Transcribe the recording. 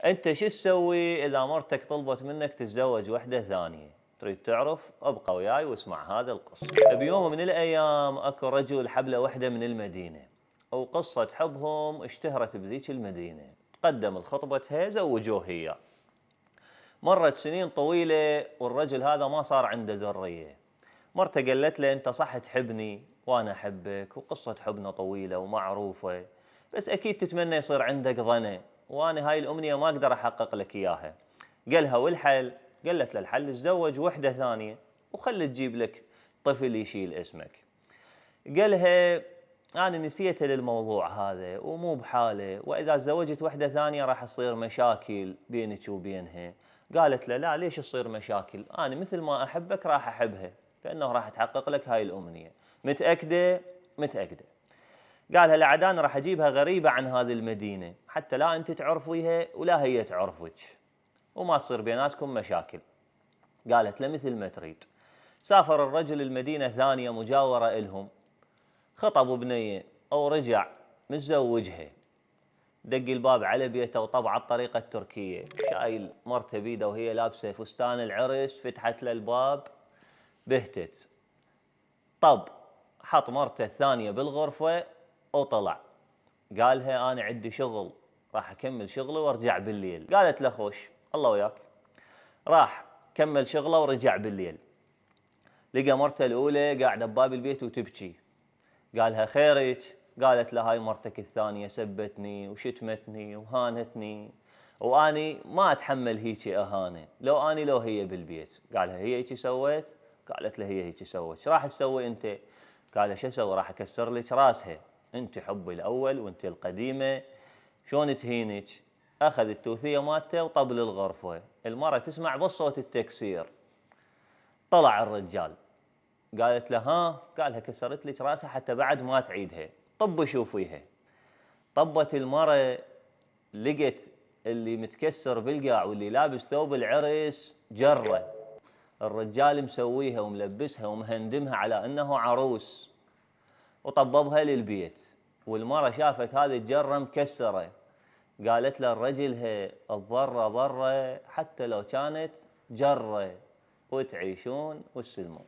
انت شو تسوي اذا مرتك طلبت منك تتزوج وحده ثانيه؟ تريد تعرف؟ ابقى وياي واسمع هذا القصه. بيوم من الايام اكو رجل حب له وحده من المدينه، وقصه حبهم اشتهرت بذيك المدينه. تقدم الخطبتها زوجوه هي. مرت سنين طويله والرجل هذا ما صار عنده ذريه. مرته قالت له انت صح تحبني وانا احبك وقصه حبنا طويله ومعروفه، بس اكيد تتمنى يصير عندك ظنه، وانا هاي الامنيه ما اقدر احقق لك اياها. قالها والحل؟ قالت له الحل تزوج وحده ثانيه وخلي تجيب لك طفل يشيل اسمك. قالها انا نسيت للموضوع هذا ومو بحاله، واذا تزوجت وحده ثانيه راح تصير مشاكل بينك وبينها. قالت له لا، ليش تصير مشاكل؟ انا مثل ما احبك راح احبها، لانه راح تحقق لك هاي الامنيه. متاكده؟ متاكده. قالها لا، عاد انا راح اجيبها غريبه عن هذه المدينه حتى لا انت تعرفيها ولا هي تعرفك، وما تصير بيناتكم مشاكل. قالت له مثل ما تريد. سافر الرجل المدينه ثانيه مجاوره الهم، خطب بنيه او رجع متزوجها. دق الباب على بيته وطبع على الطريقه التركيه، شايل مرته بيده وهي لابسه فستان العرس، فتحت له الباب بهتت. طب حط مرته الثانيه بالغرفه وطلع. قالها انا عندي شغل، راح اكمل شغله وارجع بالليل. قالت له خوش الله وياك. راح كمل شغله ورجع بالليل، لقى مرته الاولى قاعده بباب البيت وتبكي. قالها خيرك؟ قالت له هاي مرتك الثانيه سبتني وشتمتني وهانتني، واني ما اتحمل هيجي اهانه، لو اني لو هي بالبيت. قالها هي هيجي سويت؟ قالت له هي هيجي سوت. شو راح تسوي انت؟ قال شو اسوي؟ راح اكسر لك راسها، انت حبي الاول وانت القديمه، شلون تهينك؟ اخذ التوثيه مالته وطبل الغرفه. المراه تسمع بس صوت التكسير. طلع الرجال. قالت له ها؟ قالها كسرت لك راسها حتى بعد ما تعيدها، طب شوفيها. طبت المرة، لقت اللي متكسر بالقاع واللي لابس ثوب العرس جرة. الرجال مسويها وملبسها ومهندمها على انه عروس، وطببها للبيت. والمرة شافت هذه الجرة مكسرة، قالت له الرجل هي الضرة ضرة حتى لو كانت جرة، وتعيشون وتسلمون.